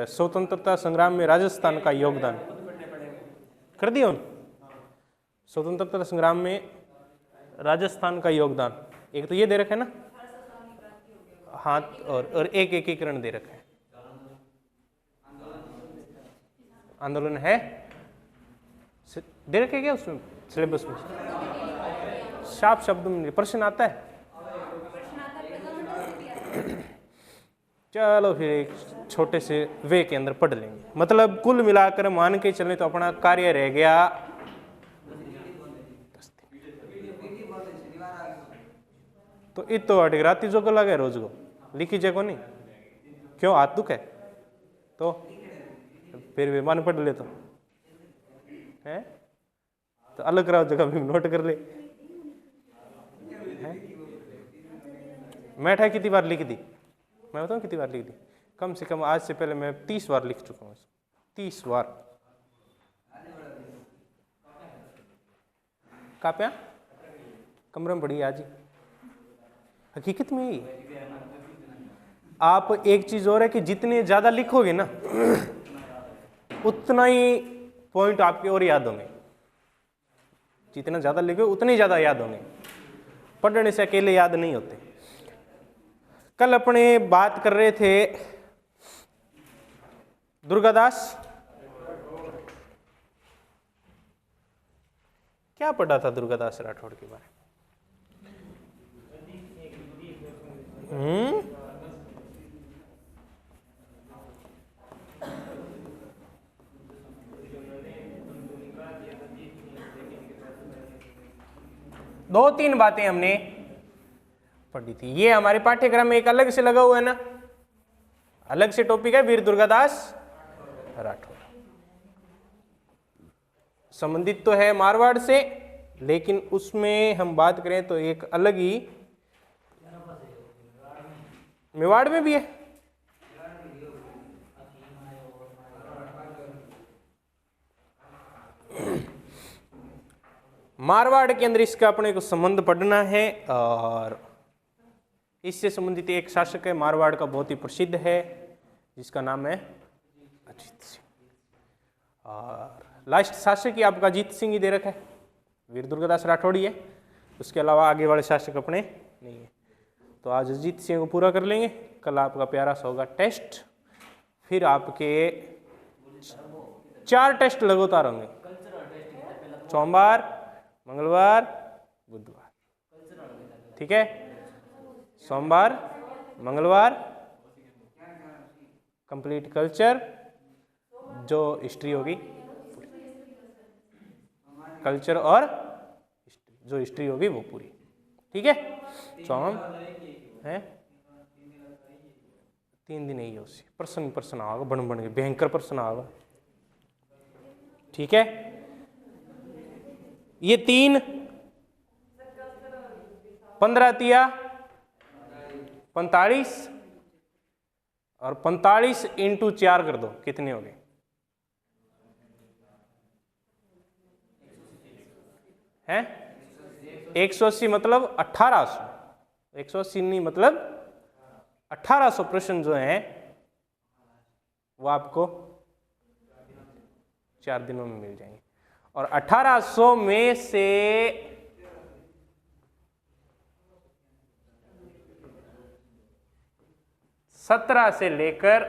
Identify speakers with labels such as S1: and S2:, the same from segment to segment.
S1: स्वतंत्रता संग्राम में राजस्थान का योगदान कर दिया स्वतंत्रता संग्राम में राजस्थान का योगदान। एक तो ये दे रखा है ना, हाथ और एक एकीकरण दे रखा है। आंदोलन है दे रखे क्या उसमें सिलेबस में? साफ शब्द में प्रश्न आता है। चलो फिर एक छोटे से वे के अंदर पढ़ लेंगे। मतलब कुल मिलाकर मान के चलें तो अपना कार्य रह गया 10 दिन। तो इतो अटक राती जो को लगे रोज को लिखी जगह नहीं क्यों हाथ दुख है तो फिर भी मन पढ़ ले तो है तो अलग कराओ जगह भी नोट कर ले। मैं कितनी बार लिख दी मैं बताऊँ कितनी बार लिख दी? कम से कम आज से पहले मैं 30 बार लिख चुका हूँ। 30 बार काप्या कमरे में पड़ी आज ही। हकीकत में ही आप एक चीज और है कि जितने ज्यादा लिखोगे ना उतना ही पॉइंट आपके और याद होंगे। जितना ज्यादा लिखोगे उतने ही ज्यादा याद होंगे। पढ़ने से अकेले याद नहीं होते। कल अपने बात कर रहे थे दुर्गादास, क्या पढ़ा था दुर्गादास राठौड़ के बारे में? दो तीन बातें हमने पढ़ी थी। ये हमारे पाठ्यक्रम में एक अलग से लगा हुआ है ना, अलग से टॉपिक है वीर दुर्गादास राठौड़। संबंधित तो है मारवाड़ से, लेकिन उसमें हम बात करें तो एक अलग ही मेवाड़ में भी है। मारवाड़ के अंदर इसका अपने को संबंध पढ़ना है। और इससे संबंधित एक शासक है मारवाड़ का, बहुत ही प्रसिद्ध है, जिसका नाम है अजीत सिंह। और लास्ट शासक ही आपका अजीत सिंह ही दे रखा है, वीर दुर्गादास राठौड़ है। उसके अलावा आगे वाले शासक अपने नहीं है। तो आज अजीत सिंह को पूरा कर लेंगे। कल आपका प्यारा सा होगा टेस्ट। फिर आपके 4 टेस्ट लगातार होंगे, सोमवार, मंगलवार, बुधवार। ठीक है, सोमवार, मंगलवार कंप्लीट कल्चर, जो हिस्ट्री होगी कल्चर, और जो हिस्ट्री होगी वो पूरी। ठीक है, सोम है 3 दिन ही उससे प्रश्न आएगा, बन के भयंकर प्रश्न आएगा। ठीक है, ये 3 15 तिया 45 और 45 इंटू 4 कर दो, कितने हो गए? हैं 180 मतलब 1800। 180 नहीं मतलब 1800 प्रश्न जो हैं वो आपको 4 दिनों में मिल जाएंगे। और 1800 में से 17 से लेकर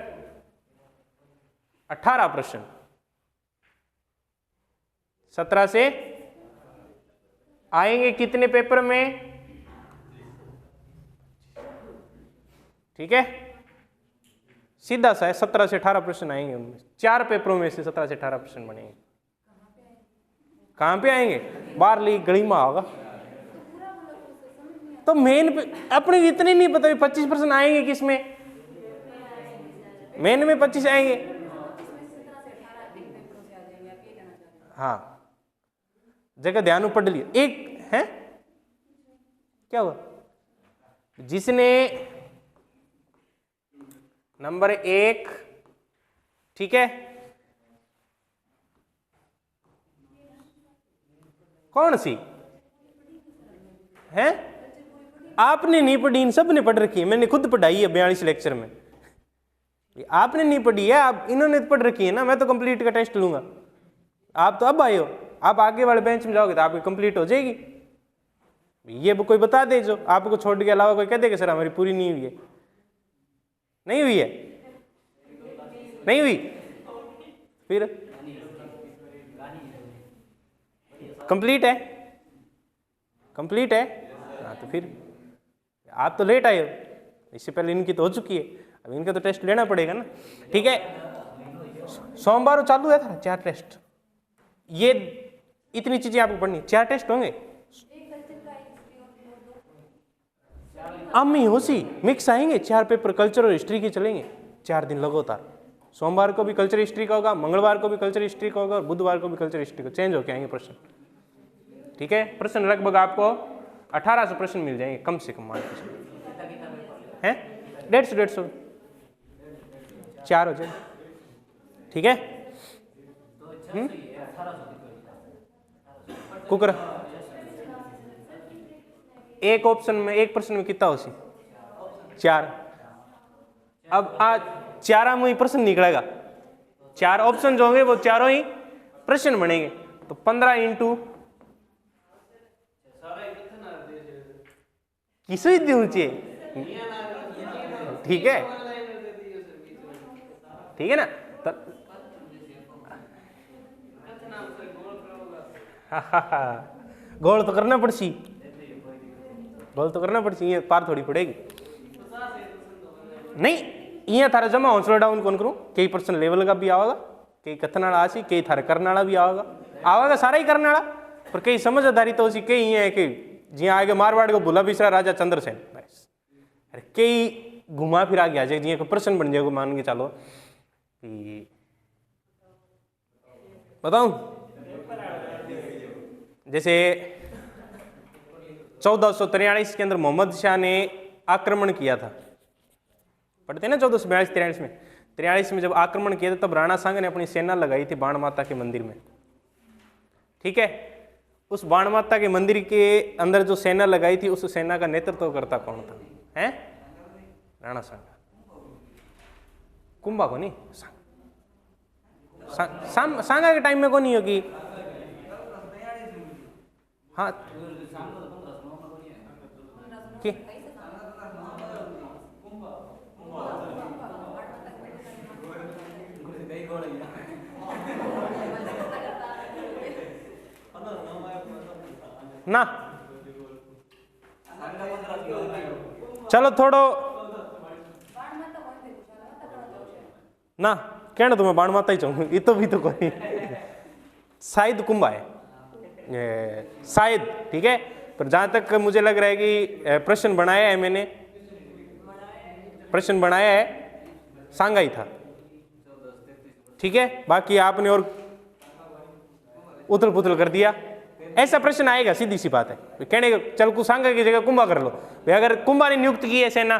S1: 18 प्रश्न, 17 से आएंगे कितने पेपर में? ठीक है, सीधा सा है, 17 से 18 प्रश्न आएंगे। उनमें 4 पेपरों में से 17 से 18 प्रश्न बनेंगे। कहां पे आएंगे? बाहरली गली में होगा। तो मेन अपने इतने नहीं पता 25 प्रश्न आएंगे किसमें? मेन में 25 आएंगे। हाँ, जगह ध्यान पढ़ लिया। एक है क्या हुआ? जिसने नंबर 1, ठीक है, कौन सी है? आपने नहीं पढ़ी, इन सब ने पढ़ रखी है। मैंने खुद पढ़ाई है 42 लेक्चर में। आपने नहीं पढ़ी है, आप इन्होंने पढ़ रखी है ना। मैं तो कंप्लीट का टेस्ट लूंगा, आप तो अब आए हो, आप आगे वाले बेंच में जाओगे तो आपकी कंप्लीट हो जाएगी। ये कोई बता दे जो आपको छोड़ के अलावा कोई कह देगा सर हमारी पूरी नहीं हुई है। नहीं हुई है, नहीं हुई, फिर कंप्लीट है, कंप्लीट है। हाँ तो फिर आप तो लेट आए हो, इससे पहले इनकी तो हो चुकी है, अब इनका तो टेस्ट लेना पड़ेगा ना। ठीक है, सोमवार को चालू है था 4 टेस्ट, ये इतनी चीजें आपको पढ़नी, 4 टेस्ट होंगे। अम्मी होशी मिक्स आएंगे, 4 पेपर कल्चर और हिस्ट्री के चलेंगे 4 दिन लगातार। सोमवार को भी कल्चर हिस्ट्री का होगा, मंगलवार को भी कल्चर हिस्ट्री का होगा और बुधवार को भी कल्चर हिस्ट्री का, चेंज होके आएंगे प्रश्न। ठीक है, प्रश्न लगभग आपको 1800 प्रश्न मिल जाएंगे कम से कम, मान के हैं 150 4 हो जाए। ठीक है, कुकर एक ऑप्शन में, एक प्रश्न में कितना हो सी 4। अब आज 4 में ही प्रश्न निकलेगा, 4 ऑप्शन जो होंगे वो चारों ही प्रश्न बनेंगे, तो 15 इंटू किसी ऊंचे। ठीक है, ठीक है ना। तो गोल तो करना पड़सी, गोल तो करना पड़सी, ये पार थोड़ी पड़ेगी नहीं। ये थारा जमा हौसला डाउन कौन करूं, कई पर्सन लेवल का भी आवेगा, कई कथन वाला आसी, कई थारे करने वाला भी आवेगा सारा ही करने वाला, पर कई समझदारी तो उसी कई है कि जी आगे मारवाड़ को भूला बिसरा राजा चंद्रसेन, बस अरे कई घुमा फिरा गया जाए, जी प्रश्न बन जाएगा। मान के चलो बताऊं, जैसे 1443 के अंदर मोहम्मद शाह ने आक्रमण किया था, पढ़ते ना 1442-43 में, 43 में जब आक्रमण किया था तब राणा सांगा ने अपनी सेना लगाई थी बाण माता के मंदिर में। ठीक है, उस बाण माता के मंदिर के अंदर जो सेना लगाई थी उस सेना का नेतृत्व करता कौन था? हैं राणा सांगा। कुंभा को नहीं, सांगा के टाइम में कौन नहीं होगी। हाँ कि ना चलो थोड़ो ना कहना तो मैं बाण माता ही चाहूंगी, ये तो भी तो कोई शायद कुंभा है शायद। ठीक है, पर जहां तक मुझे लग रहा है कि प्रश्न बनाया है मैंने, प्रश्न बनाया है सांगा ही था। ठीक है, बाकी आपने और उथल पुथल कर दिया। ऐसा प्रश्न आएगा, सीधी सी बात है। कहने चल को सांगा की जगह कुंभा कर लो, अगर कुंभा ने नियुक्त की है सेना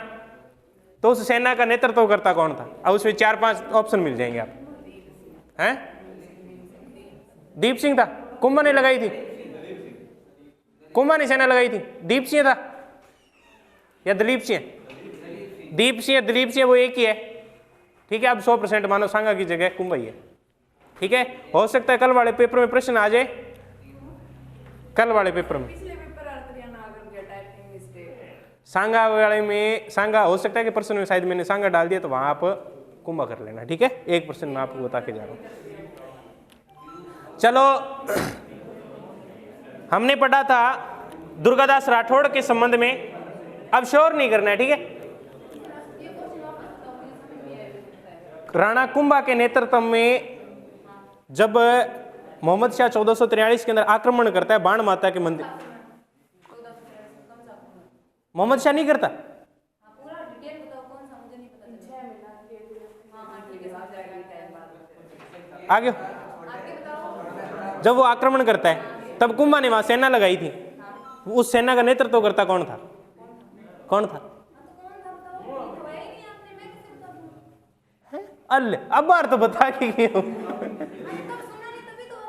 S1: तो उस सेना का नेतृत्व करता कौन था? अब उसमें 4-5 ऑप्शन मिल जाएंगे आप हैं। दीप सिंह था, कुंभा ने लगाई थी, कुंभा ने सेना लगाई थी। दीप सिंह था या दिलीप सिंह? दीप सिंह दिलीप सिंह वो एक ही है। ठीक है, अब 100% मानो सांगा की जगह कुंभा ही है। ठीक है, हो सकता है कल वाले पेपर में प्रश्न आ जाए, कल वाले पेपर में सांगा वाले में सांगा हो सकता है कि प्रश्न में शायद मैंने सांगा डाल दिया, तो वहां आप कुंभा कर लेना। ठीक है, एक प्रश्न मैं आपको बता के जा रहा हूं। चलो, हमने पढ़ा था दुर्गादास राठौड़ के संबंध में, अब शोर नहीं करना है। ठीक है, राणा कुंभा के नेतृत्व में जब मोहम्मद शाह 1443 के अंदर आक्रमण करता है बाण माता के मंदिर, मोहम्मद शाह नहीं करता, आगे जब वो आक्रमण करता है तब कुंभा ने वहां सेना लगाई थी, उस सेना का नेतृत्व करता कौन था? कौन था? अल्ले अब बार तो बता के गए हो।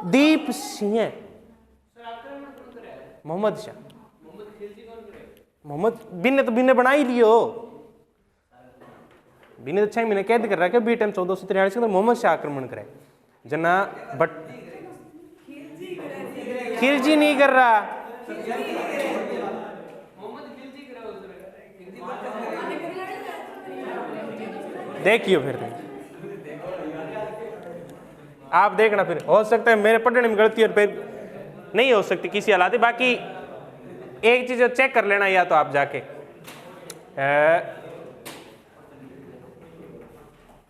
S1: दीप सिंह, मोहम्मद शाह, मोहम्मद बिन ने तो बिन बना ही लियो। बिना 6 महीने कैद कर रखा है बीटम 1443 के अंदर मोहम्मद शाह आक्रमण करे जना बट खिलजी नहीं कर रहा, देखियो फिर आप देखना, फिर हो सकता है मेरे पढ़ने में गलती और फिर नहीं हो सकती किसी हालात। बाकी एक चीज चेक कर लेना, या तो आप जाके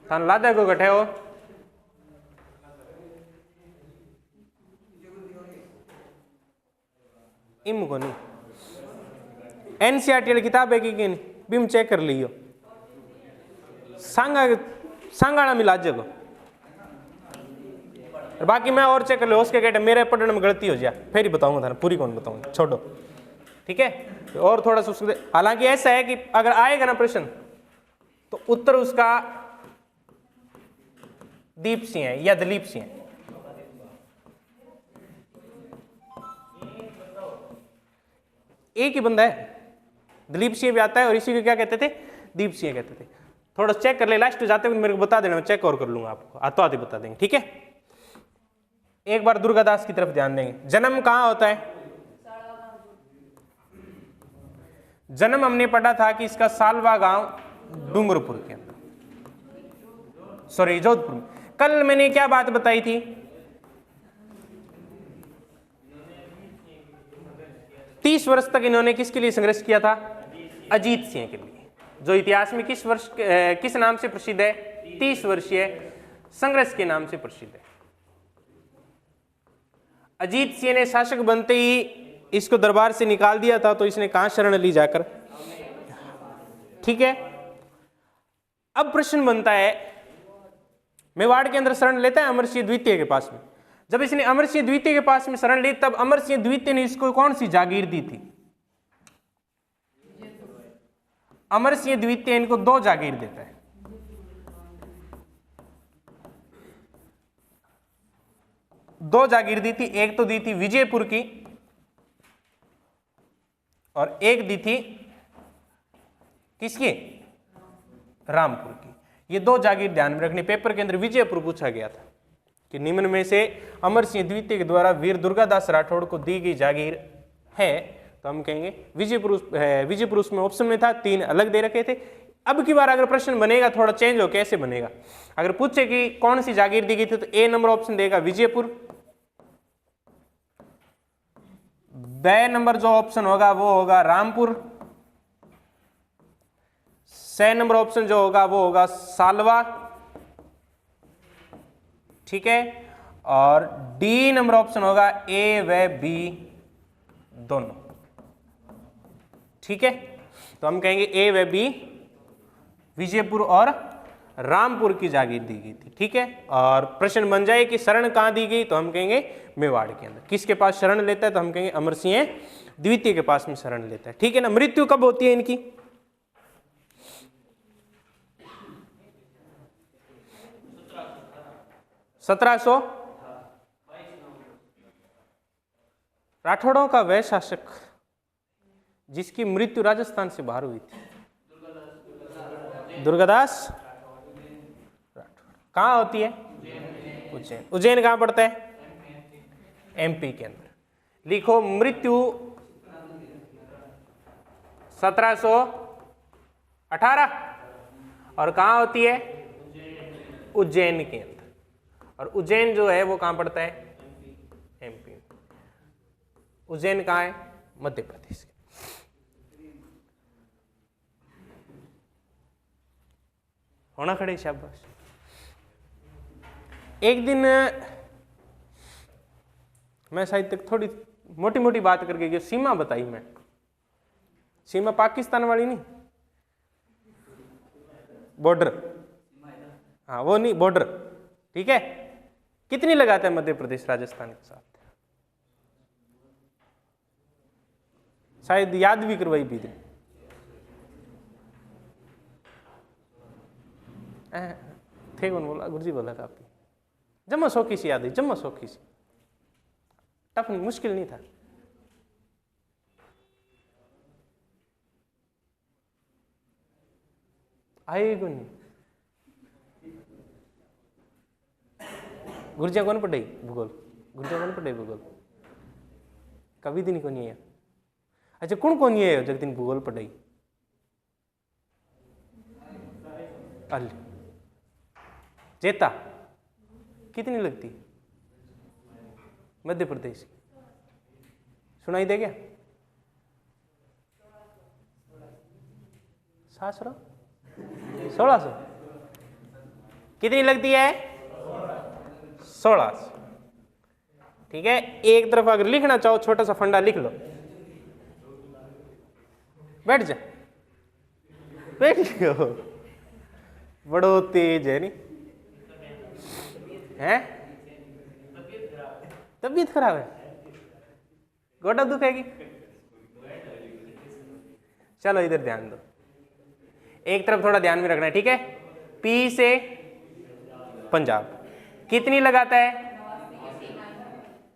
S1: थान लादा को गठे हो इम को नहीं, एनसीईआरटी किताब है कि नहीं बिम चेक कर लियो, सांगाड़ा मिला जगो, बाकी मैं और चेक कर लो उसके कहते मेरे पढ़ने में गलती हो जाए फिर ही बताऊंगा था, पूरी कौन बताऊंगा, छोड़ो ठीक है। और थोड़ा सा उसको, हालांकि ऐसा है कि अगर आएगा ना प्रश्न तो उत्तर उसका दीप सिंह है या दलीप सिंह है। एक ही बंदा है, दलीप सिंह भी आता है और इसी को क्या कहते थे, दीप सिंह कहते थे। थोड़ा चेक कर ले, लास्ट जाते हुए मेरे को बता देना, मैं चेक और कर लूंगा आपको, आतो आते बता देंगे ठीक है। एक बार दुर्गादास की तरफ ध्यान देंगे। जन्म कहां होता है, जन्म हमने पढ़ा था कि इसका सालवा गांव डूंगरपुर के अंदर, सॉरी जोधपुर में। कल मैंने क्या बात बताई थी, 30 वर्ष तक इन्होंने किसके लिए संघर्ष किया था, अजीत सिंह के लिए, जो इतिहास में किस नाम से प्रसिद्ध है, 30 वर्षीय संघर्ष के नाम से प्रसिद्ध है। अजीत सिंह ने शासक बनते ही इसको दरबार से निकाल दिया था, तो इसने कहां शरण ली जाकर, ठीक है। अब प्रश्न बनता है, मेवाड़ के अंदर शरण लेता है अमरसिंह द्वितीय के पास में। जब इसने अमरसिंह द्वितीय के पास में शरण ली, तब अमरसिंह द्वितीय ने इसको कौन सी जागीर दी थी, अमरसिंह द्वितीय इनको 2 जागीर देता है। दो जागीर दी थी, एक तो दी थी विजयपुर की और एक दी थी किसकी, रामपुर की। ये 2 जागीर ध्यान में रखनी, पेपर के अंदर विजयपुर पूछा गया था कि निम्न में से अमरसिंह द्वितीय के द्वारा वीर दुर्गादास राठौड़ को दी गई जागीर है, तो हम कहेंगे विजयपुर। विजयपुर उसमें ऑप्शन में था, 3 अलग दे रखे थे। अब की बार अगर प्रश्न बनेगा थोड़ा चेंज हो, कैसे बनेगा, अगर पूछे कि कौन सी जागीर दी गई थी, तो ए नंबर ऑप्शन देगा विजयपुर, ब नंबर जो ऑप्शन होगा वो होगा रामपुर, स नंबर ऑप्शन जो होगा वो होगा सालवा, ठीक है, और डी नंबर ऑप्शन होगा ए व बी दोनों, ठीक है। तो हम कहेंगे ए व बी विजयपुर और रामपुर की जागीर दी गई थी, ठीक है। और प्रश्न बन जाए कि शरण कहां दी गई, तो हम कहेंगे मेवाड़ के अंदर। किसके पास शरण लेता है, तो हम कहेंगे अमरसिंह द्वितीय के पास में शरण लेता है, ठीक है ना। मृत्यु कब होती है इनकी, सत्रह राठौड़ों का वह शासक जिसकी मृत्यु राजस्थान से बाहर हुई थी, दुर्गादास राठौड़। कहां होती है, उज्जैन। उज्जैन कहां पड़ता है, एमपी के अंदर। लिखो मृत्यु 1718 और कहां होती है, उज्जैन के अंदर। और उज्जैन जो है वो कहां पड़ता है, एमपी। उज्जैन कहां है, मध्य प्रदेश के। होना खड़े, शाबाश। एक दिन मैं शायद तक थोड़ी मोटी मोटी बात करके जो सीमा बताई, मैं सीमा पाकिस्तान वाली नहीं, बॉर्डर, हाँ वो नहीं, बॉर्डर, ठीक है। कितनी लगाता है मध्य प्रदेश राजस्थान के साथ, शायद याद भी करवाई भी दिन, थे कौन बोला, गुरुजी बोला था आपकी, जम्मू सौखी सी याद है, जम्मू सौखी सी, टफ नहीं, मुश्किल नहीं था। आएगा नहीं, गुरुजिया कौन पढ़ाई भूगोल? गुरुजिया कौन पढ़ाई भूगोल? कभी दिन को नहीं है। अच्छा कौन है जग दिन भूगोल पढ़ाई? अल जेता कितनी लगती? मध्य प्रदेश की। सुनाई दे क्या? 1600 कितनी लगती है? 1600। ठीक है, एक तरफ अगर लिखना चाहो छोटा सा फंडा लिख लो। बैठ जा, बैठ जाओ, बड़ो तेज है नहीं है? तबीयत खराब है, गोडा दुखेगी। चलो इधर ध्यान दो, एक तरफ थोड़ा ध्यान में रखना है, ठीक है। पी से पंजाब कितनी लगाता है?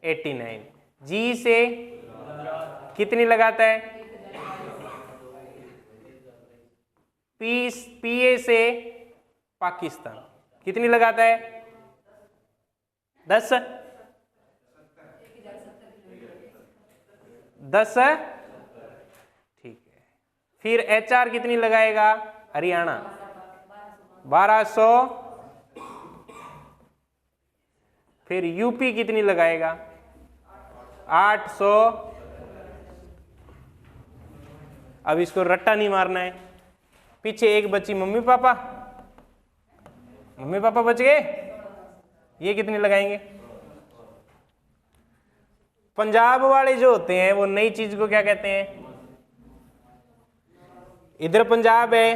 S1: 89। जी से कितनी लगाता है? पीए से पाकिस्तान कितनी लगाता है? 10। 10 ठीक है। फिर एचआर कितनी लगाएगा? हरियाणा 1200। फिर यूपी कितनी लगाएगा? 800। अब इसको रट्टा नहीं मारना है। पीछे एक बची मम्मी पापा, मम्मी पापा बच गए, ये कितनी लगाएंगे? पंजाब वाले जो होते हैं वो नई चीज को क्या कहते हैं? इधर पंजाब है,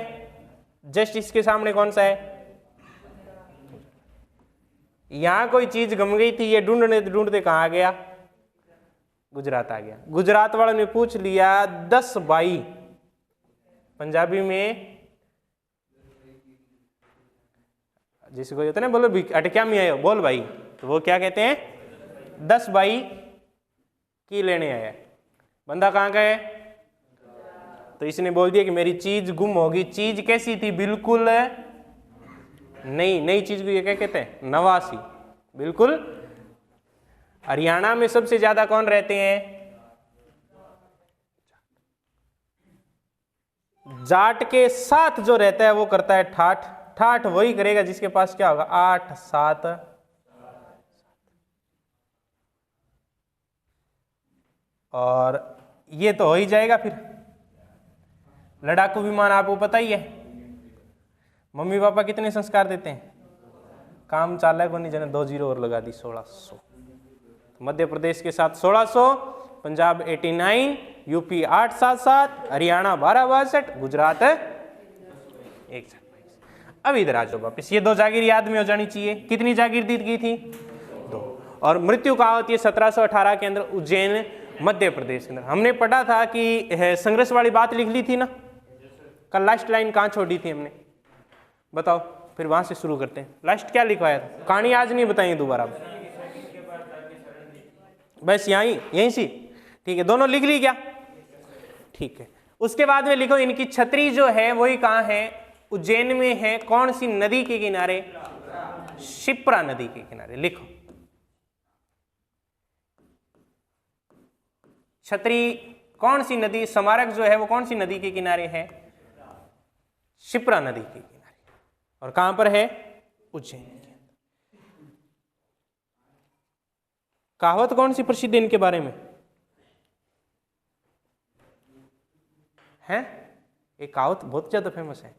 S1: जस्ट इसके सामने कौन सा है? यहां कोई चीज गम गई थी, ये ढूंढने ढूंढते कहां आ गया? गुजरात आ गया। गुजरात वालों ने पूछ लिया 10 बाई, पंजाबी में जिसको होता है ना, बोलो अटक्या में आयो बोल भाई, तो वो क्या कहते हैं? 10 बाई की लेने आया। बंदा कहाँ का है? तो इसने बोल दिया कि मेरी चीज गुम होगी। चीज कैसी थी? बिल्कुल नई चीज को ये क्या कहते हैं? नवासी, बिल्कुल। हरियाणा में सबसे ज्यादा कौन रहते हैं? जाट के साथ जो रहता है वो करता है ठाठ। ठाठ वही करेगा जिसके पास क्या होगा? 8 7। और ये तो हो ही जाएगा। फिर लड़ाकू विमान आपको पता ही है, मम्मी पापा कितने संस्कार देते हैं? काम चाला को नहीं जाने, 2 0 और लगा दी, 1600। मध्य प्रदेश के साथ 1600, पंजाब 89, यूपी 877, हरियाणा 1262, गुजरात 1। अब इधर आ जाओ वापिस। ये 2 जागीर याद में हो जानी चाहिए। कितनी जागीर दी गई थी? 2। और मृत्यु कहाँ होती है? 1718 के अंदर, उज्जैन मध्य प्रदेश के अंदर। हमने पढ़ा था कि संघर्ष वाली बात लिख ली थी ना कल। लास्ट लाइन कहाँ छोड़ी थी हमने? बताओ, फिर वहां से शुरू करते हैं। लास्ट क्या लिखवाया था? कहानी आज नहीं बताएंगे दोबारा, बस यहीं सी। ठीक है, दोनों लिख ली क्या? ठीक है। उसके बाद में लिखो इनकी छतरी जो है वही कहाँ है? उज्जैन में है। कौन सी नदी के किनारे? शिप्रा नदी के किनारे। लिखो छतरी कौन सी नदी, स्मारक जो है वो कौन सी नदी के किनारे है? शिप्रा नदी के किनारे। और कहां पर है? उज्जैन के अंदर। कहावत कौन सी प्रसिद्ध है इनके बारे में है? एक कहावत बहुत ज्यादा फेमस है,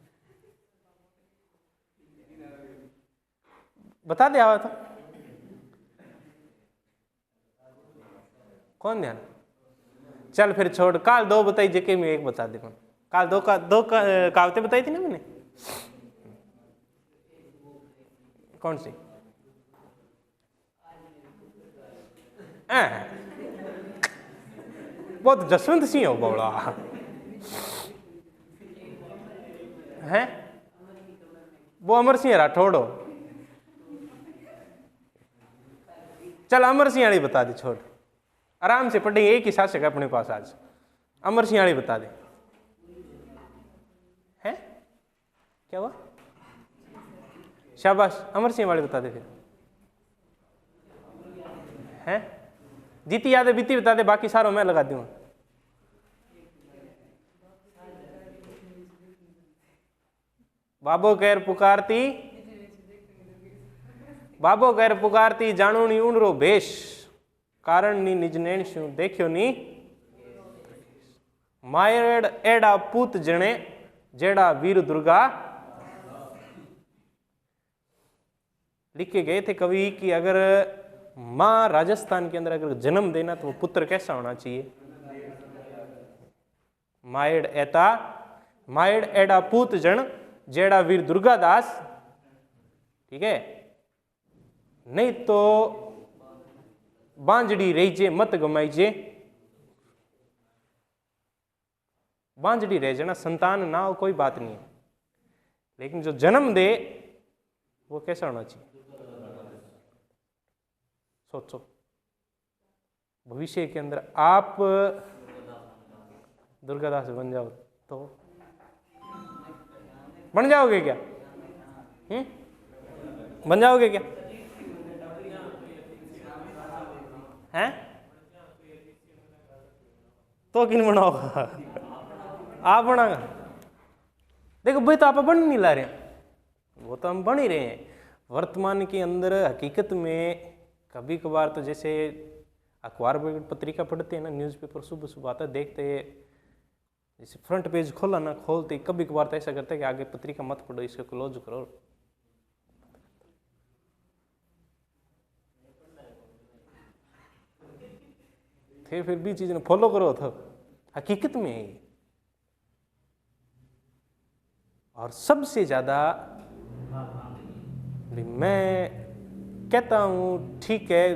S1: बता दे आवा था कौन ध्यान? चल फिर छोड़, काल 2 बताई जेके में 1 बता दे। काल 2 कहावतें बताई थी ना मैंने। कौन सी? बहुत जसवंत सिंह हो बौड़ा है, वो अमर सिंह राठौड़ हो। चल अमर सिंह वाली बता दे, छोड़, आराम से पढ़ेंगे। एक ही शासक है अपने पास आज, अमर सिंह वाली बता दे। है क्या हुआ? शाबाश, अमर सिंह वाली बता दे। फिर हैं? जीती याद है बीती बता दे, बाकी सारों मैं लगा दूंगा। बाबो कहर पुकारती, बाबो कहर पुकारती जाणू नी ऊंडरो भेष, कारण नी निज नैण शू देखियो नी मायड़ एड़ा पूत जने जेड़ा वीर दुर्गा। लिखे गए थे कवि कि अगर माँ राजस्थान के अंदर अगर जन्म देना तो वो पुत्र कैसा होना चाहिए? मायड़ एड़ा पूत जन जेड़ा वीर दुर्गादास, ठीक है, नहीं तो बांजड़ी रहीजे मत गमाईजे। बांजड़ी रह जाना, संतान ना हो कोई बात नहीं है, लेकिन जो जन्म दे वो कैसा होना चाहिए? सोचो भविष्य के अंदर आप दुर्गादास बन जाओ तो बन जाओगे क्या? बन जाओगे क्या? हैं? तो किन बनाओगा? आप बनागा? देखो भाई, तो आप बन नहीं ला रहे, वो तो हम बन ही रहे हैं वर्तमान के अंदर। हकीकत में कभी कभार तो जैसे अखबार पत्रिका पढ़ते हैं ना, न्यूज़पेपर सुबह सुबह आता देखते हैं, जैसे फ्रंट पेज खोला ना, खोलते कभी कभार तो ऐसा करते हैं कि आगे पत्रिका मत पढ़ो, इसको क्लोज करो। थे फिर भी चीज ने फॉलो करो तो हकीकत में है ये। और सबसे ज्यादा मैं कहता हूं ठीक है,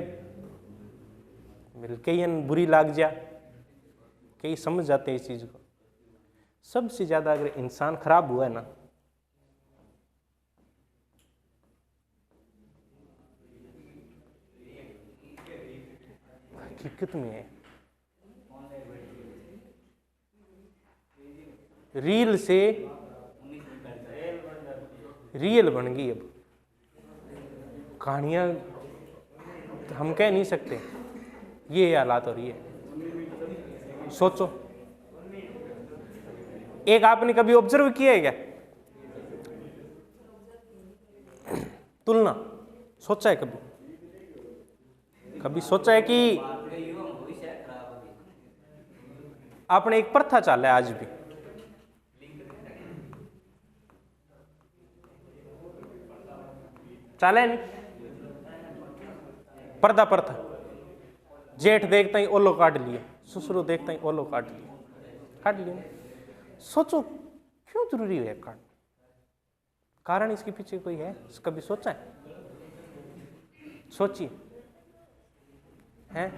S1: कई बुरी लाग जा, कई समझ जाते हैं इस चीज को। सबसे ज्यादा अगर इंसान खराब हुआ है ना, हकीकत में है रील से रियल बन गई। अब कहानियां हम कह नहीं सकते, ये हालात हो रही है। सोचो, एक आपने कभी ऑब्जर्व किया है क्या तुलना? सोचा है कभी? कभी सोचा है कि आपने एक प्रथा चाला है आज भी, चाला है नहीं? पर्दा प्रथा, जेठ देखता ही ओलो काट लिया, ससुर देखता ही ओलो काट लिया। सोचो क्यों जरूरी है काट? कारण इसके पीछे कोई है? कभी सोचा है? सोचिए, हैं?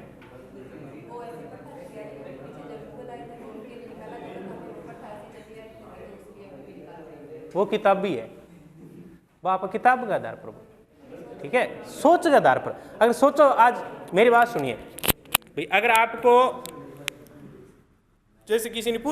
S1: वो किताब भी है, वो आप किताब के आधार पर, ठीक है, सोच के आधार पर। अगर सोचो, आज मेरी बात सुनिए भाई, अगर आपको जैसे किसी ने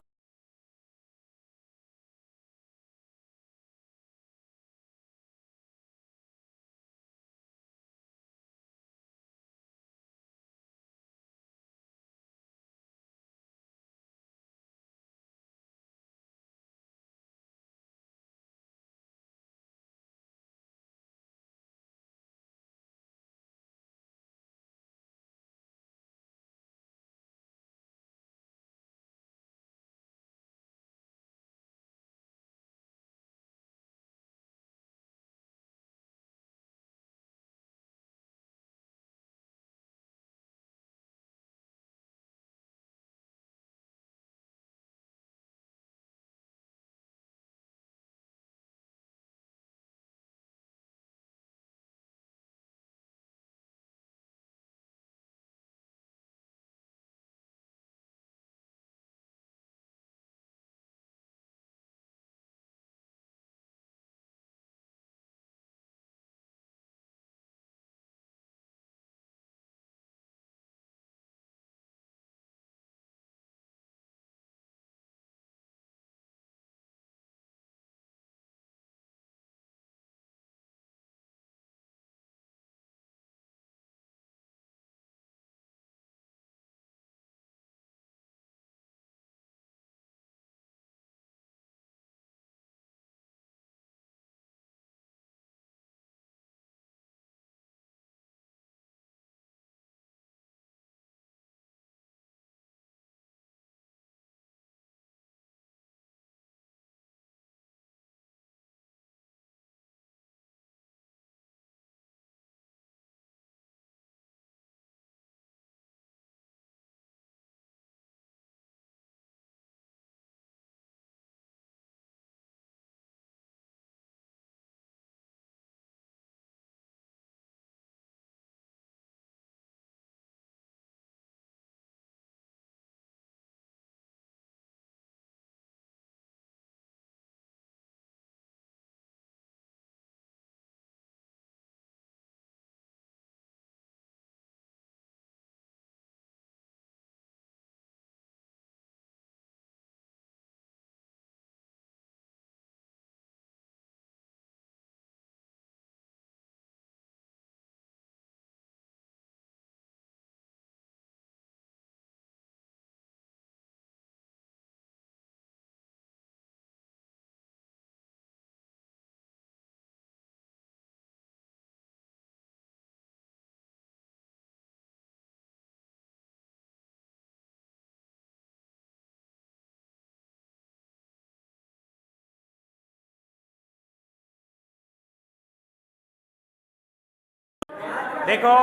S1: देखो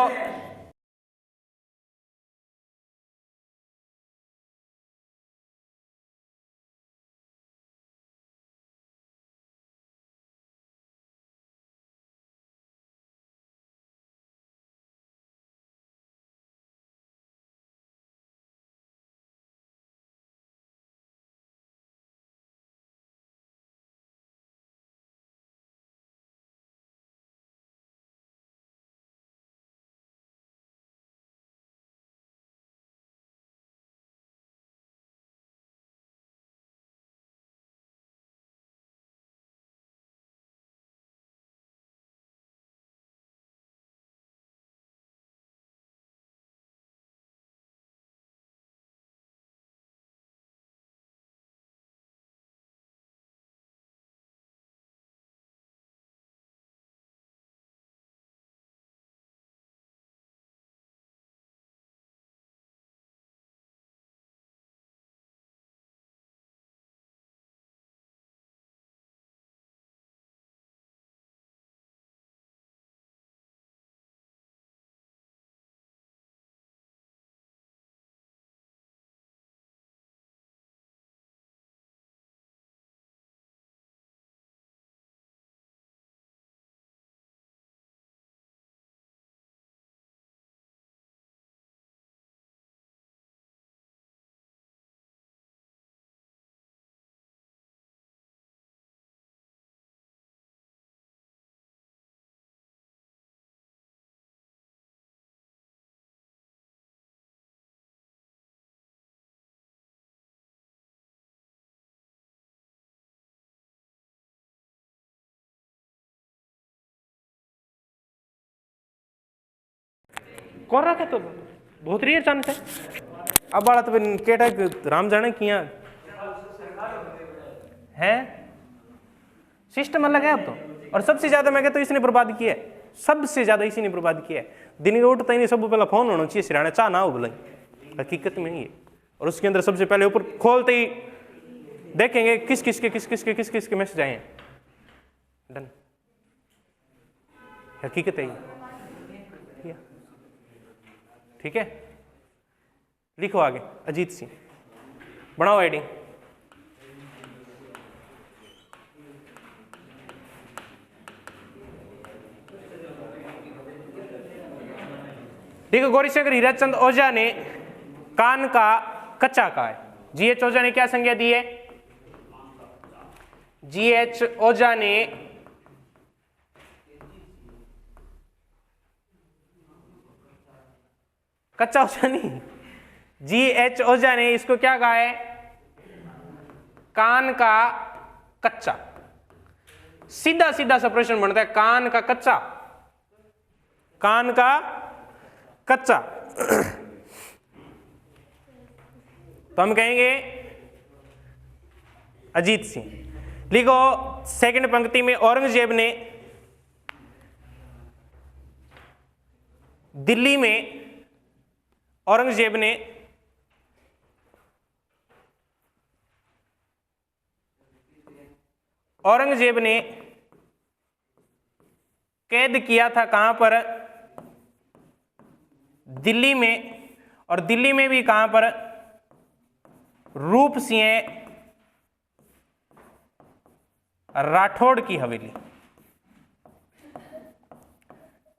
S1: कर रखा तो बहुत रेयर चांस है। अब बाड़ा तो केटा राम जाने किया है सिस्टम अलग है अब तो। और सबसे ज्यादा मैं कहता हूँ इसने बर्बाद किया है, सबसे ज्यादा इसी ने बर्बाद किया है। दिन उठता ही नहीं सब पहला फोन होना चाहिए सिराने चाह ना हो बोला हकीकत में ही है। और उसके अंदर सबसे पहले ऊपर खोलते ही देखेंगे किस किस के मैसेज आए हैं। डन, हकीकत है ये। ठीक है, लिखो आगे अजीत सिंह, बनाओ हेडिंग। देखो गौरीशंकर हीराचंद ओझा ने कान का कच्चा कहा है। जीएच ओझा ने क्या संज्ञा दी है? जीएच ओझा ने कच्चा ओझा नहीं, जीएच ओझा ने इसको क्या कहा है? कान का कच्चा। सीधा सीधा सा प्रश्न बनता है, कान का कच्चा, कान का कच्चा। तो हम कहेंगे अजीत सिंह। लिखो सेकंड पंक्ति में औरंगजेब ने दिल्ली में, औरंगजेब ने कैद किया था कहां पर? दिल्ली में। और दिल्ली में भी कहां पर? रूप सिंह राठौड़ की हवेली।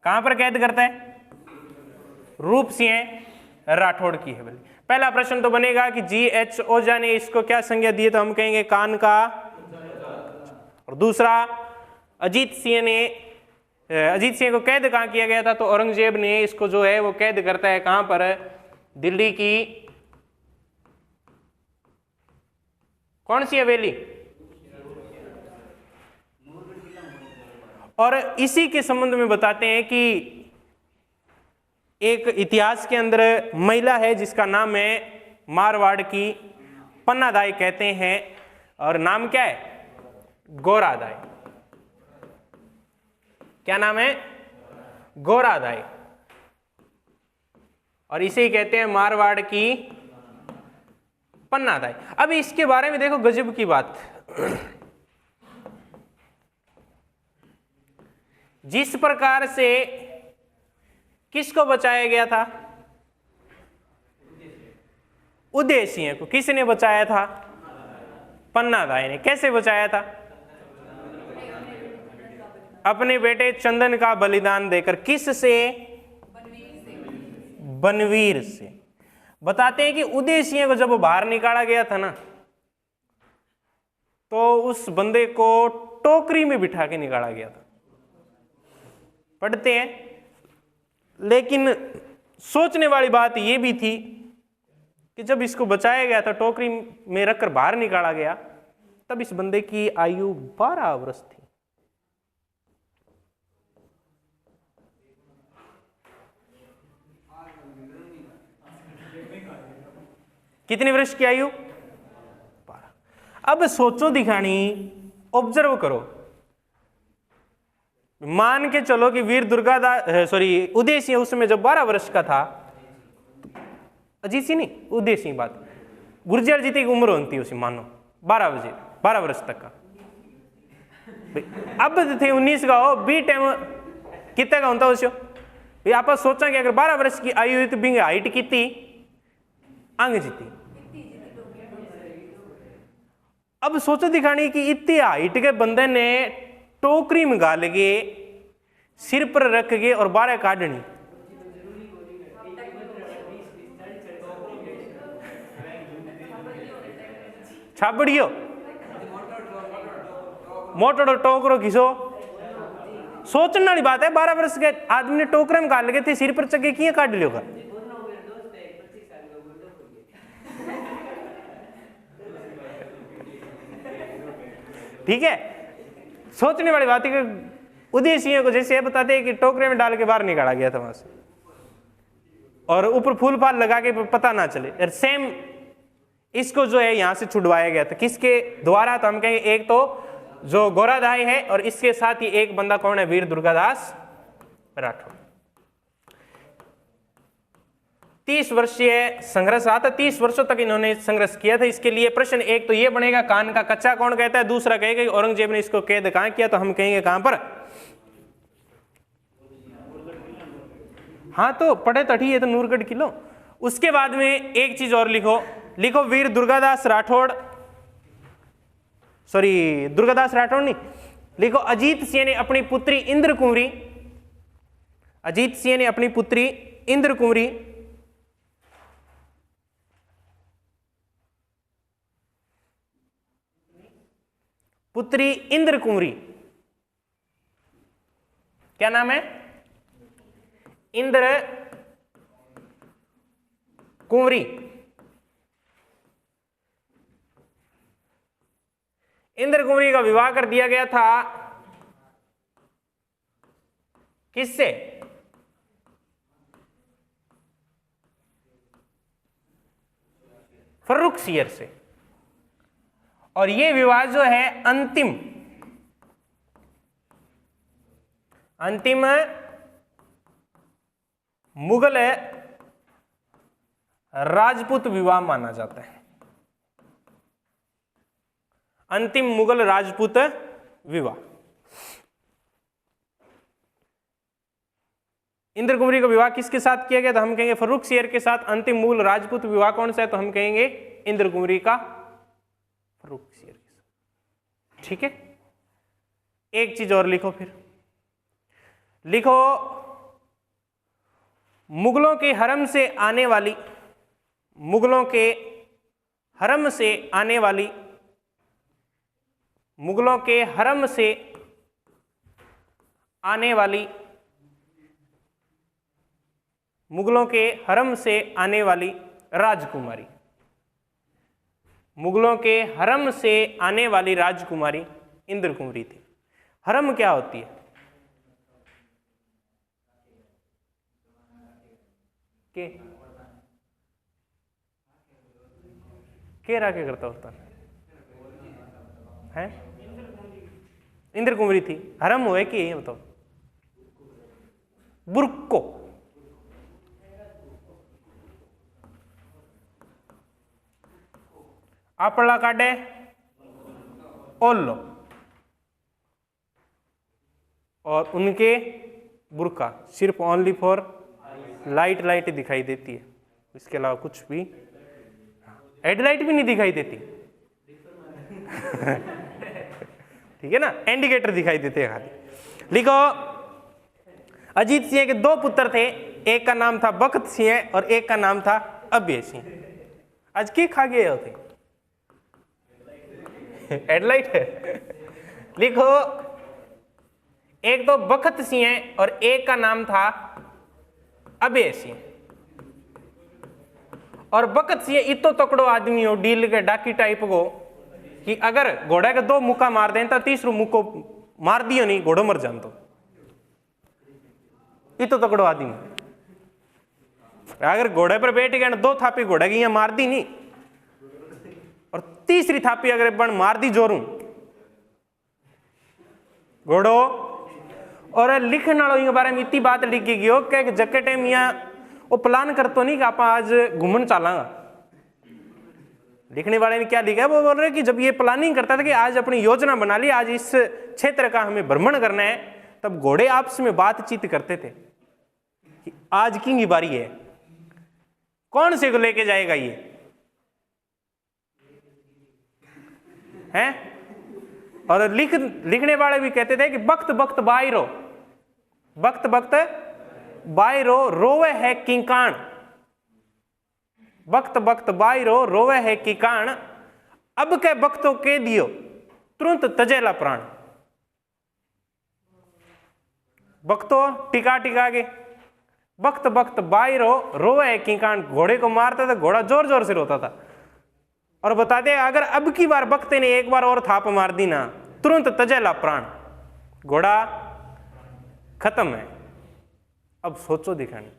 S1: कहां पर कैद करता है? रूप सिंह राठौड़ की हवेली। पहला प्रश्न तो बनेगा कि जीएच ओझा ने इसको क्या संज्ञा दी है, तो हम कहेंगे कान का। और दूसरा, अजीत सिंह को कैद कहां किया गया था? तो औरंगजेब ने इसको जो है वो कैद करता है कहां पर? दिल्ली की कौन सी हवेली? और इसी के संबंध में बताते हैं कि एक इतिहास के अंदर महिला है जिसका नाम है मारवाड़ की पन्नादाई कहते हैं, और नाम क्या है? गोरादाई। क्या नाम है? गोरादाई। और इसे ही कहते हैं मारवाड़ की पन्नादाई। अब इसके बारे में देखो गजब की बात, जिस प्रकार से किसको बचाया गया था? उदय सिंह को। किसने बचाया था? पन्नादाई ने। कैसे बचाया था? अपने बेटे चंदन का बलिदान देकर। किस से? बनवीर से। बताते हैं कि उदय सिंह को जब बाहर निकाला गया था ना, तो उस बंदे को टोकरी में बिठा के निकाला गया था। पढ़ते हैं, लेकिन सोचने वाली बात यह भी थी कि जब इसको बचाया गया था, टोकरी में रखकर बाहर निकाला गया, तब इस बंदे की आयु 12 वर्ष थी। कितने वर्ष की आयु? 12। अब सोचो दिखानी, ऑब्जर्व करो। मान के चलो कि वीर दुर्गादास उदय सिंह उस समय जब 12 वर्ष का था, अजीत सिंह नहीं, उदय सिंह बात, गुर्जर जी की उम्र होती है उसी, मानो 12 वर्ष तक का। अब थे 19 का हो, बी टाइम कितने का होता उसको भाई। आप सोचा कि अगर 12 वर्ष की आयु हुई तो बिंग हाइट कितनी अंग जीती। अब सोचो दिखानी कि इतनी हाइट के बंदे ने टोकरी में गाल के सिर पर रख के और 12 काटनी। छाबड़ियो मोटो टोकरो घिसो। सोचने वाली बात है, 12 वर्ष के आदमी ने टोकरे में गाल लगे थे, सिर पर चके किए काट लियोगा। ठीक है, सोचने वाली बात है कि उदय सिंह को जैसे बताते हैं कि टोकरे में डाल के बाहर निकाला गया था वहां से, और ऊपर फूल फाल लगा के पता ना चले। सेम इसको जो है यहां से छुड़वाया गया था। किसके द्वारा? तो हम कहेंगे एक तो जो गोरादाई है, और इसके साथ ही एक बंदा कौन है? वीर दुर्गादास राठौड़। 30 वर्षीय संघर्ष रहा था, 30 वर्षों तक इन्होंने संघर्ष किया था। इसके लिए प्रश्न एक तो ये बनेगा, कान का कच्चा कौन कहता है? दूसरा कहेगा कि औरंगजेब ने इसको कैद कहां किया? तो हम कहेंगे कहां पर? हाँ, तो पढ़े तो ठीक है, तो नूरगढ़ किलो। उसके बाद में एक चीज और लिखो, वीर दुर्गादास राठौड़, दुर्गादास राठौड़ नहीं, लिखो अजीत सिंह ने अपनी पुत्री इंद्र कुंवरी, अजीत सिंह ने अपनी पुत्री इंद्र कुंवरी क्या नाम है? इंद्र कुंवरी। इंद्र कुंवरी का विवाह कर दिया गया था किससे? फर्रुखसियर से। और यह विवाह जो है अंतिम मुगल राजपूत विवाह माना जाता है। अंतिम मुगल राजपूत विवाह। इंद्र कुंवरी का विवाह किसके साथ किया गया? तो हम कहेंगे फर्रुखसियर के साथ। अंतिम मुगल राजपूत विवाह कौन सा है? तो हम कहेंगे इंद्र कुंवरी का फर्रुखसियर के साथ। ठीक है, एक चीज और लिखो, फिर लिखो मुगलों के हरम से आने वाली मुगलों के हरम से आने वाली राजकुमारी, मुगलों के हरम से आने वाली राजकुमारी इंद्र कुंवरी थी। हरम क्या होती है? केरा क्या करता होता है? इंद्र कुंवरी थी। हरम हुए कि ये बताओ? बुर्को। आपला काटे ओल्लो, और उनके बुर्का सिर्फ ओनली फॉर लाइट लाइट दिखाई देती है, इसके अलावा कुछ भी। हेडलाइट भी नहीं दिखाई देती। ठीक है ना, इंडिकेटर दिखाई देते हैं खाली। लिखो, अजीत सिंह के दो पुत्र थे, एक का नाम था बख्त सिंह और एक का नाम था अभय सिंह। आज के खा गए होते? हेडलाइट है। लिखो, एक तो बख्त सिंह और एक का नाम था अभय सिंह। और बख्त सिंह इतो तकड़ो आदमी हो, डील के डाकी टाइप को, कि अगर घोड़ा के दो मुक्का मार दें तो तीसरो मुक्को मार दियो नहीं, घोड़ो मर जान। तो इतो तकड़ो आदमी, अगर घोड़े पर बैठ गए दो थापी घोड़े की यहाँ मार दी नहीं, और तीसरी थापी अगर बन मार दी जोरू घोड़ो। और लिखने वालों के बारे में इतनी बात लिखी गई हो कि जके टाइम यहाँ वो प्लान कर तो नहीं कि आप आज घूमन चलांगा। लिखने वाले ने क्या लिखा है, वो बोल रहे कि जब ये प्लानिंग करता था कि आज अपनी योजना बना ली, आज इस क्षेत्र का हमें भ्रमण करना है, तब घोड़े आपस में बातचीत करते थे कि आज की बारी है, कौन से को लेके जाएगा ये हैं। और लिखने वाले भी कहते थे कि वक्त वक्त बायरो, वक्त वक्त बायरो रोवे है किंकाण, वक्त वक्त बायरो रोवे है किंकाण, अब के वक्तों के दियो तुरंत तजेला प्राण। वक्तों टिका टिका के, वक्त वक्त बायरो रोवे है किंकाण, घोड़े को मारता था, घोड़ा जोर जोर से रोता था। और बताते अगर अब की बार बख्ते ने एक बार और थाप मार दी ना, तुरंत तजेला प्राण, घोड़ा खत्म है। अब सोचो दिखाने,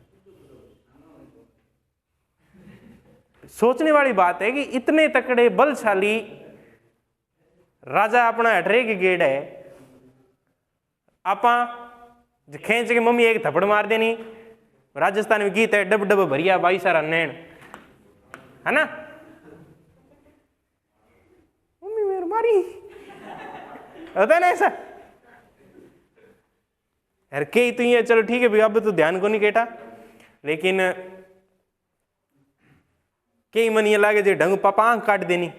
S1: सोचने वाली बात है कि इतने तकड़े बलशाली राजा अपना हटरे की गेड़ है, आपा खेच के मम्मी एक थप्पड़ मार देनी। राजस्थान में गीत है, डब डब भरिया बाई सारा नैन, है ना, मम्मी मेरे मारी, होता है ना ऐसा यार। कई तो ये चलो ठीक है भाई, अब तो ध्यान को नहीं केटा, लेकिन कई मन ये लागे जो ढंग पापा आंख काट देनी।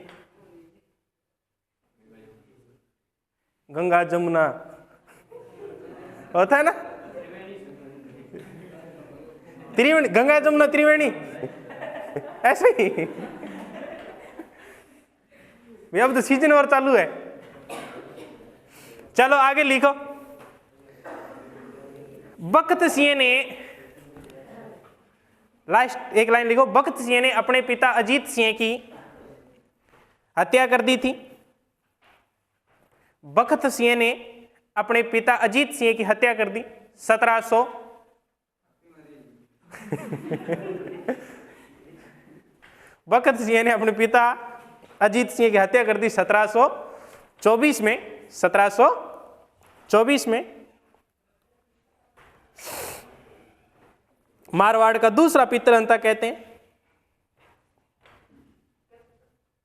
S1: गंगा जमुना होता है ना, त्रिवेणी, गंगा जमुना त्रिवेणी, ऐसे ही। अब तो सीजन और चालू है। चलो आगे लिखो, बख्त सिंह ने, लास्ट एक लाइन लिखो, बख्त सिंह ने अपने पिता अजीत सिंह की हत्या कर दी थी। बख्त सिंह ने अपने पिता अजीत सिंह की हत्या कर दी 1700 बख्त सिंह ने अपने पिता अजीत सिंह की हत्या कर दी 1724 में। 1724 में मारवाड़ का दूसरा पितरंता कहते हैं,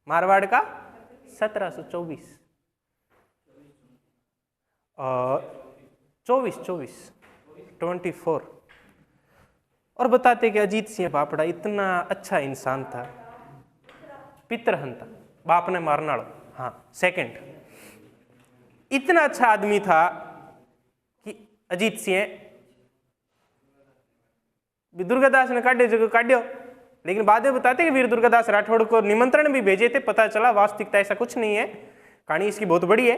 S1: मारवाड़ का 1724 और 24 और बताते कि अजीत सिंह बापड़ा इतना अच्छा इंसान था, पितरहंता, बाप ने मारना, हाँ सेकंड, इतना अच्छा आदमी था कि अजीत सिंह दुर्गादास ने काटे जगह काट्यो, लेकिन बाद में बताते कि वीर दुर्गादास राठौड़ को निमंत्रण भी भेजे थे, पता चला वास्तविकता ऐसा कुछ नहीं है, कहानी इसकी बहुत बड़ी है।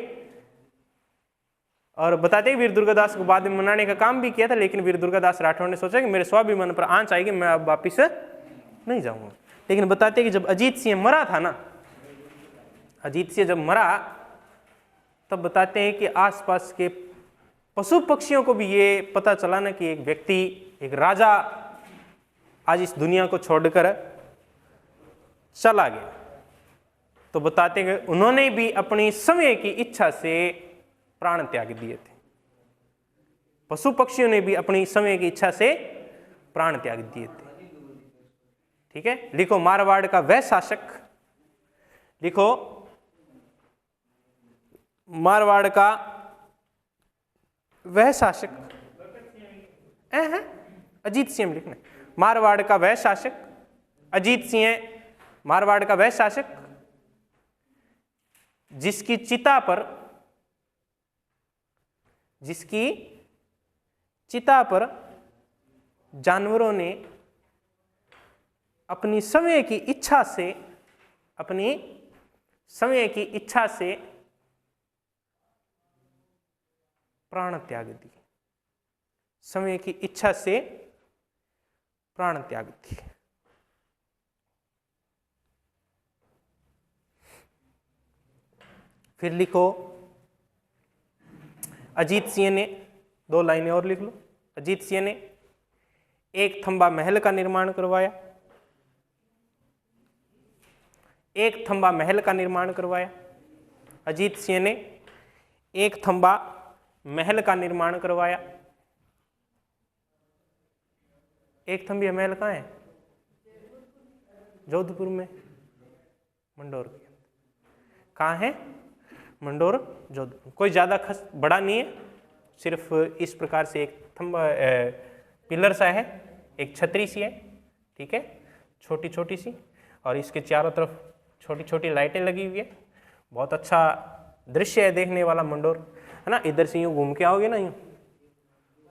S1: और बताते वीर दुर्गादास को बाद में मनाने का काम भी किया था, लेकिन वीर दुर्गादास राठौड़ ने सोचा कि मेरे स्वाभिमान पर आंच आएगी, मैं अब वापिस नहीं जाऊंगा। लेकिन बताते कि जब अजीत सिंह मरा था ना, अजीत सिंह जब मरा तब बताते हैं कि आसपास के पशु पक्षियों को भी ये पता चला ना कि एक व्यक्ति, एक राजा आज इस दुनिया को छोड़कर चला गया। तो बताते हैं कि उन्होंने भी अपनी समय की इच्छा से प्राण त्याग दिए थे, पशु पक्षियों ने भी अपनी समय की इच्छा से प्राण त्याग दिए थे। ठीक है, लिखो मारवाड़ का वह शासक, लिखो मारवाड़ का वह शासक, अजीत सिंह लिखना है। मारवाड़ का वह शासक, अजीत सिंह मारवाड़ का वह शासक जिसकी चिता पर जानवरों ने अपनी समय की इच्छा से प्राण त्याग दिए। समय की इच्छा से प्राण त्याग दिए। फिर लिखो, अजीत सिंह ने, 2 लाइनें और लिख लो। अजीत सिंह ने एक थंबा महल का निर्माण करवाया। एक थंबा महल का निर्माण करवाया। अजीत सिंह ने एक थंबा महल का निर्माण करवाया। एक थंबी महल कहाँ है? जोधपुर में, मंडोर के अंदर। कहाँ है? मंडोर, जोधपुर। कोई ज़्यादा बड़ा नहीं है, सिर्फ इस प्रकार से एक थंबा पिलर सा है, एक छतरी सी है, ठीक है, छोटी छोटी सी, और इसके चारों तरफ छोटी छोटी लाइटें लगी हुई है। बहुत अच्छा दृश्य है देखने वाला मंडोर, है ना। इधर से यूँ घूम के आओगे ना, यूँ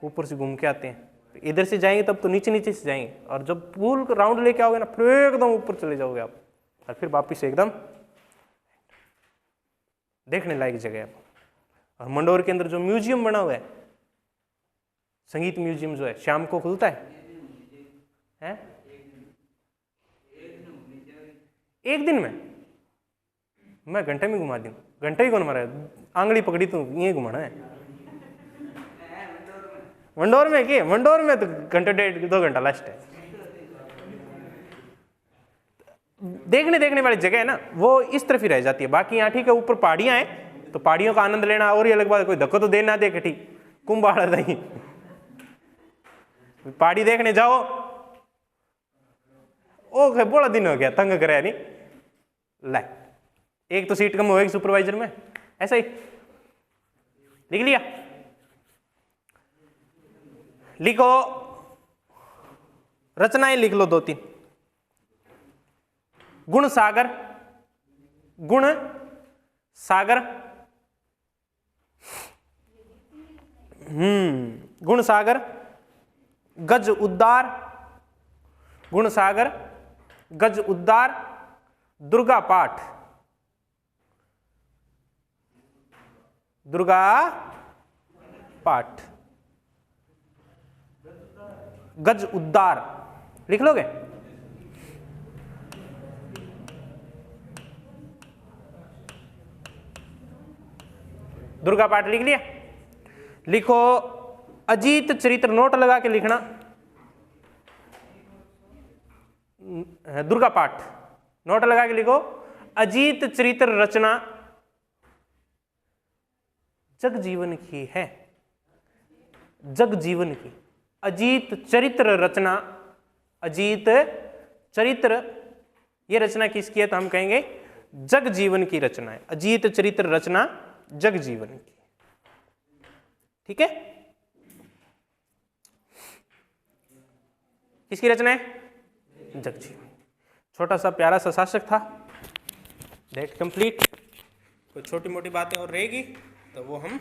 S1: ऊपर से घूम के आते हैं, इधर से जाएंगे तब तो नीचे नीचे से जाएंगे, और जब पूल राउंड लेके आओगे ना फिर एकदम ऊपर चले जाओगे आप, और फिर वापिस एकदम देखने लायक जगह है। और मंडोर के अंदर जो म्यूजियम बना हुआ है, संगीत म्यूजियम जो है, शाम को खुलता है? एक दिन में? मैं घंटे में घुमा दूं। घंटे ही कौन मारा है? आंगली पकड़ी तो ये घुमाना है। मंडोर में क्या? मंडोर में तो घंटे 1.5-2 घंटा लास्ट है। देखने वाली जगह है ना, वो इस तरफ ही रह जाती है। बाकी यहाँ ठीक है, ऊपर पहाड़ियाँ हैं तो पहाड़ियों का आनंद लेना और ही अलग बात है। कोई धक्को तो देना दे, ठीक, कुंभाड़ा नहीं, पहाड़ी देखने जाओ, ओ बड़ा दिन हो गया, तंग करे नहीं ला। एक तो सीट कम होगी सुपरवाइजर में, ऐसा ही लिख लिया। लिखो, रचनाएं लिख लो 2-3। गुण सागर, गुण सागर, गज उद्धार, गुण सागर, गज उद्धार, दुर्गा पाठ, दुर्गा पाठ, गज उद्धार लिख लोगे? दुर्गा पाठ लिख लिया। लिखो, अजीत चरित्र, नोट लगा के लिखना, दुर्गा पाठ नोट लगा के लिखो। अजीत चरित्र रचना जग जीवन की है, जग जीवन की। अजीत चरित्र रचना, अजीत चरित्र, ये रचना किसकी है? तो हम कहेंगे जग जीवन की रचना है। अजीत चरित्र रचना जग जीवन की, ठीक है। किसकी रचना है? जग जीवन। छोटा सा प्यारा सा शासक था, दैट कंप्लीट। कोई छोटी मोटी बातें और रहेगी तो वो हम